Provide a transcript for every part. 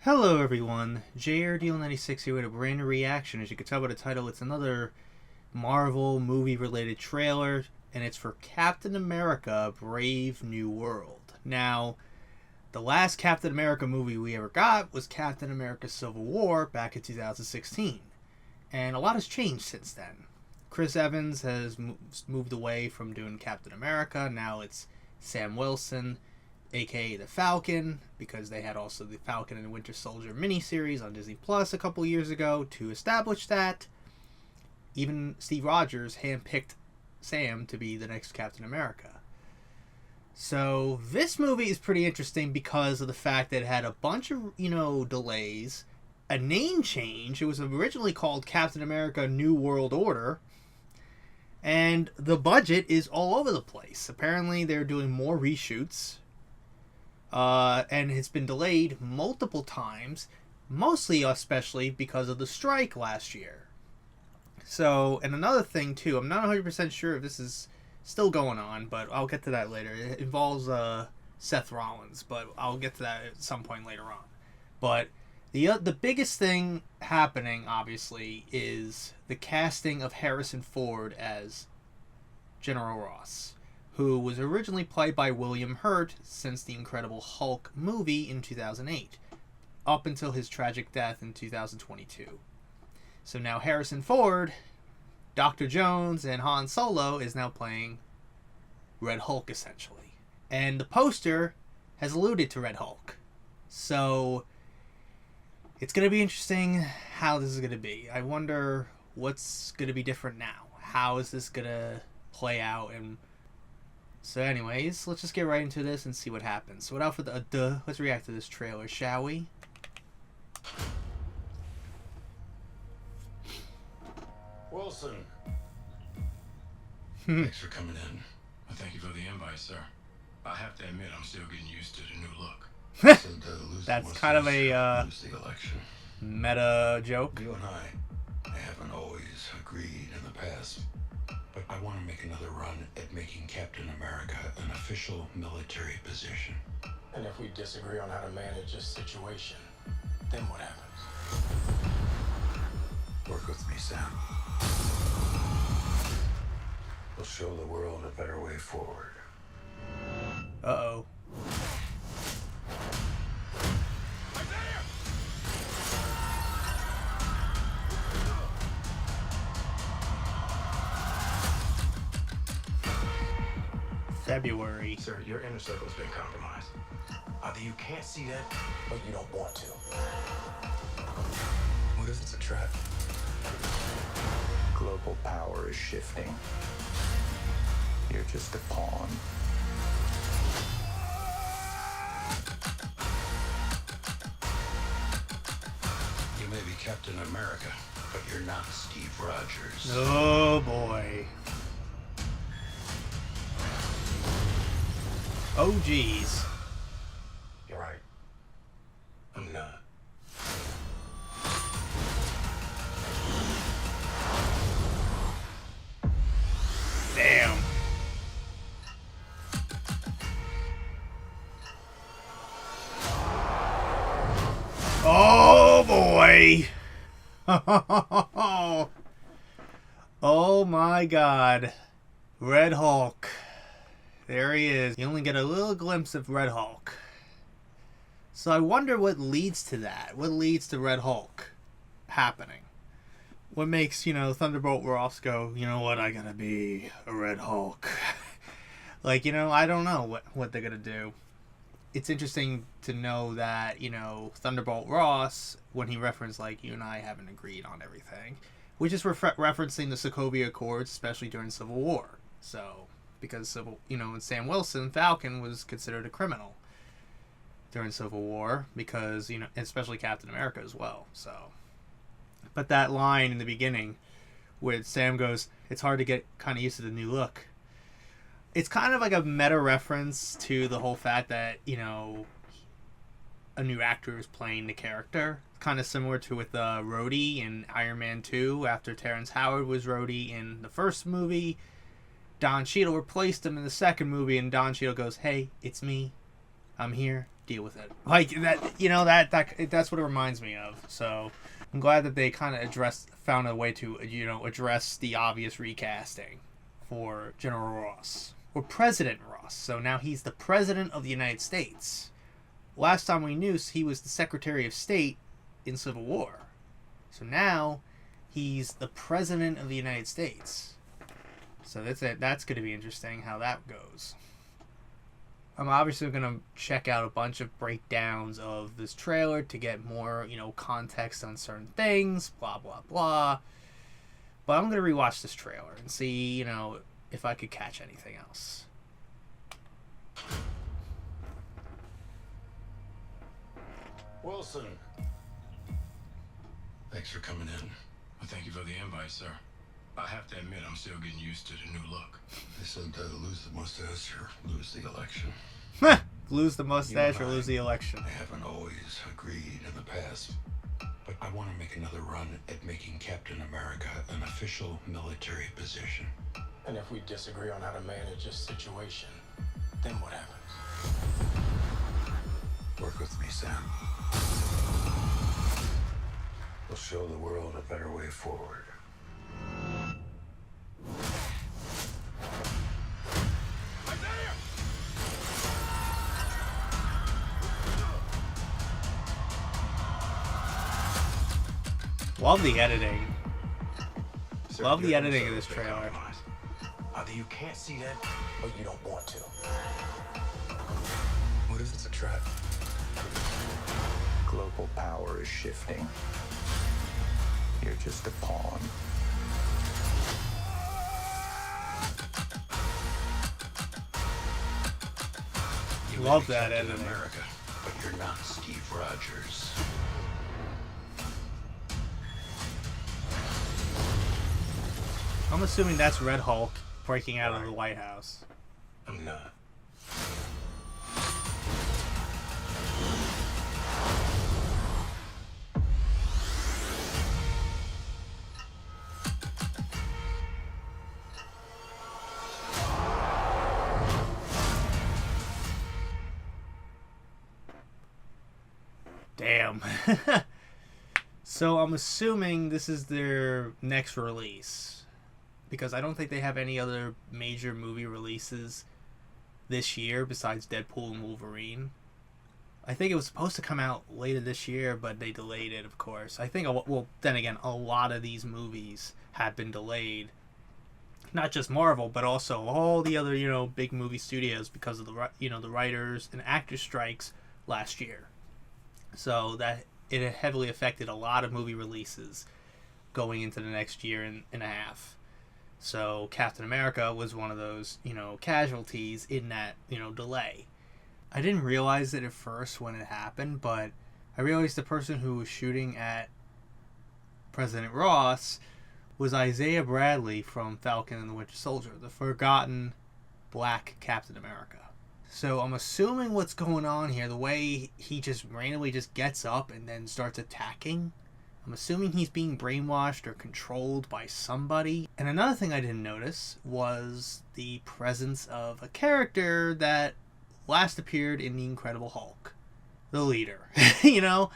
Hello everyone, JRDL96 here with a brand new reaction. As you can tell by the title, it's another Marvel movie related trailer, and it's for Captain America Brave New World. Now, the last Captain America movie we ever got was Captain America Civil War back in 2016, and a lot has changed since then. Chris Evans has moved away from doing Captain America. Now it's Sam Wilson, aka the Falcon, because they had also the Falcon and the Winter Soldier miniseries on Disney Plus a couple years ago to establish that. Even Steve Rogers handpicked Sam to be the next Captain America. So this movie is pretty interesting because of the fact that it had a bunch of, delays, a name change. It was originally called Captain America New World Order, and the budget is all over the place. Apparently they're doing more reshoots. And it's been delayed multiple times, mostly especially because of the strike last year. So, and another thing too, I'm not 100% sure if this is still going on, but I'll get to that later. It involves Seth Rollins, but I'll get to that at some point later on. But the biggest thing happening, obviously, is the casting of Harrison Ford as General Ross, who was originally played by William Hurt since the Incredible Hulk movie in 2008, up until his tragic death in 2022. So now Harrison Ford, Dr. Jones, and Han Solo is now playing Red Hulk, essentially. And the poster has alluded to Red Hulk. So it's going to be interesting how this is going to be. I wonder what's going to be different now. How is this going to play out? And so anyways, let's just get right into this and see what happens. So without further ado, let's react to this trailer, shall we? Wilson. Thanks for coming in. Well, thank you for the invite, sir. I have to admit, I'm still getting used to the new look. That's kind of a lose the election. meta joke. You and I haven't always agreed in the past, but I want to make another run at making Captain America an official military position. And if we disagree on how to manage this situation, then what happens? Work with me, Sam. We'll show the world a better way forward. Uh-oh. February. Sir, your inner circle's been compromised. Either you can't see that, or you don't want to. What if it's a trap? Global power is shifting. You're just a pawn. You may be Captain America, but you're not Steve Rogers. Oh boy. Oh geez. You're right. I'm not. Damn. Oh boy. Oh my God. Red Hulk. There he is. You only get a little glimpse of Red Hulk. So I wonder what leads to that. What leads to Red Hulk happening? What makes, Thunderbolt Ross go, you know what, I gotta be a Red Hulk. Like, I don't know what they're gonna do. It's interesting to know that, Thunderbolt Ross, when he referenced, like, you and I haven't agreed on everything, which is referencing the Sokovia Accords, especially during Civil War. So, because and Sam Wilson, Falcon, was considered a criminal during Civil War, because, especially Captain America as well, so. But that line in the beginning where Sam goes, it's hard to get kind of used to the new look. It's kind of like a meta reference to the whole fact that, a new actor is playing the character. Kind of similar to with Rhodey in Iron Man 2 after Terrence Howard was Rhodey in the first movie. Don Cheadle replaced him in the second movie, and Don Cheadle goes, hey, it's me. I'm here. deal with it. Like that, that's what it reminds me of. So I'm glad that they kind of found a way to, address the obvious recasting for General Ross or President Ross. So now he's the President of the United States. Last time we knew, he was the Secretary of State in Civil War. So now he's the President of the United States. So that's it. That's going to be interesting how that goes. I'm obviously going to check out a bunch of breakdowns of this trailer to get more, context on certain things, blah, blah, blah. But I'm going to rewatch this trailer and see, if I could catch anything else. Wilson. Thanks for coming in. Well, thank you for the invite, sir. I have to admit, I'm still getting used to the new look. They said lose the mustache or lose the election. Lose the mustache or lose the election. I haven't always agreed in the past, but I want to make another run at making Captain America an official military position. And if we disagree on how to manage this situation, then what happens? Work with me, Sam. We'll show the world a better way forward. Love the editing. Sir, Love the you're editing of gonna this serve a trailer. compromise. Either you can't see that, or you don't want to. What if it's a trap? Global power is shifting. You're just a pawn. You Love may be that Captain editing. America, but you're not Steve Rogers. I'm assuming that's Red Hulk breaking out of the White House. I'm not. Damn. So I'm assuming this is their next release, because I don't think they have any other major movie releases this year besides Deadpool and Wolverine. I think it was supposed to come out later this year, but they delayed it, of course. I think, well, then again, a lot of these movies have been delayed. Not just Marvel, but also all the other, big movie studios because of the writers and actors strikes last year. So that it heavily affected a lot of movie releases going into the next year and a half. So Captain America was one of those, casualties in that, delay. I didn't realize it at first when it happened, but I realized the person who was shooting at President Ross was Isaiah Bradley from Falcon and the Winter Soldier, the forgotten black Captain America. So I'm assuming what's going on here, the way he just randomly just gets up and then starts attacking, I'm assuming he's being brainwashed or controlled by somebody. And another thing I didn't notice was the presence of a character that last appeared in The Incredible Hulk. The leader. The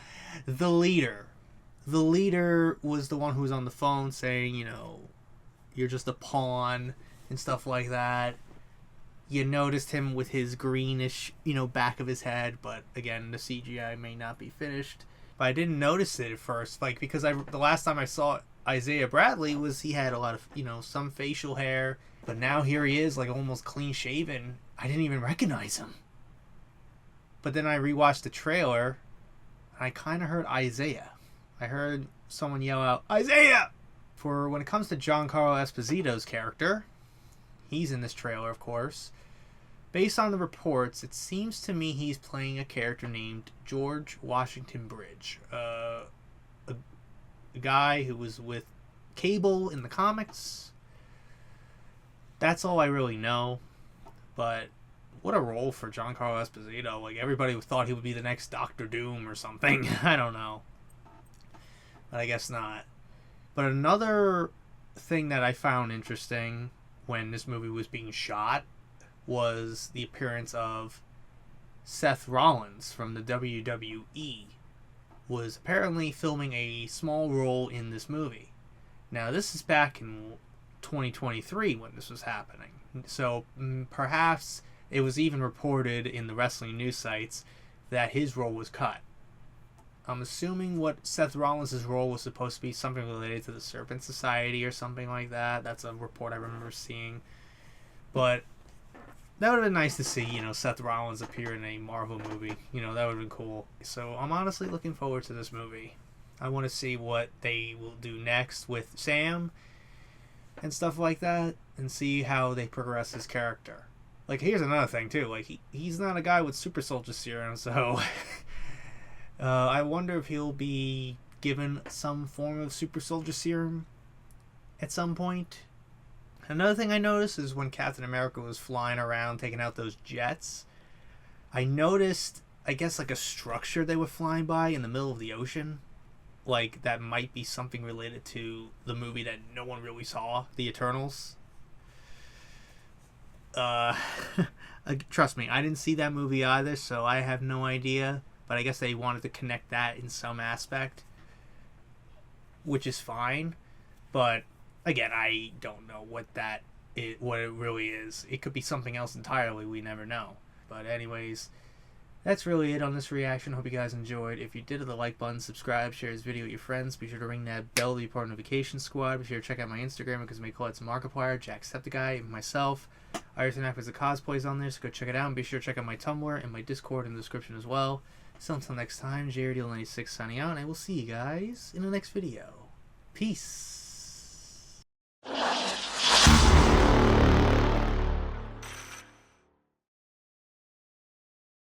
leader. The leader was the one who was on the phone saying, you're just a pawn and stuff like that. You noticed him with his greenish, back of his head, but again, the CGI may not be finished. But I didn't notice it at first, because the last time I saw Isaiah Bradley he had a lot of, some facial hair, but now here he is, almost clean shaven. I didn't even recognize him. But then I rewatched the trailer, and I kind of heard Isaiah. I heard someone yell out, Isaiah! For when it comes to Giancarlo Esposito's character, he's in this trailer, of course. Based on the reports, it seems to me he's playing a character named George Washington Bridge. A guy who was with Cable in the comics. That's all I really know. But what a role for Giancarlo Esposito. Everybody thought he would be the next Doctor Doom or something. I don't know. But I guess not. But another thing that I found interesting when this movie was being shot was the appearance of Seth Rollins from the WWE was apparently filming a small role in this movie. Now, this is back in 2023 when this was happening. So perhaps it was even reported in the wrestling news sites that his role was cut. I'm assuming what Seth Rollins' role was supposed to be something related to the Serpent Society or something like that. That's a report I remember seeing. But that would have been nice to see, Seth Rollins appear in a Marvel movie. That would have been cool. So I'm honestly looking forward to this movie. I want to see what they will do next with Sam and stuff like that, and see how they progress his character. Like, here's another thing, too. Like, he's not a guy with super soldier serum, so I wonder if he'll be given some form of super soldier serum at some point. Another thing I noticed is when Captain America was flying around taking out those jets, I noticed, I guess, like a structure they were flying by in the middle of the ocean. Like, that might be something related to the movie that no one really saw, The Eternals. Trust me, I didn't see that movie either, so I have no idea. But I guess they wanted to connect that in some aspect, which is fine. But again, I don't know what it really is. It could be something else entirely. We never know. But anyways, that's really it on this reaction. Hope you guys enjoyed. If you did, hit the like button, subscribe, share this video with your friends. Be sure to ring that bell to be part of the notification squad. Be sure to check out my Instagram because I call it some Markiplier, Jacksepticeye, and myself. Iverson Act as the cosplays on there, so go check it out. And be sure to check out my Tumblr and my Discord in the description as well. So until next time, JRDL96 signing out, and I will see you guys in the next video. Peace.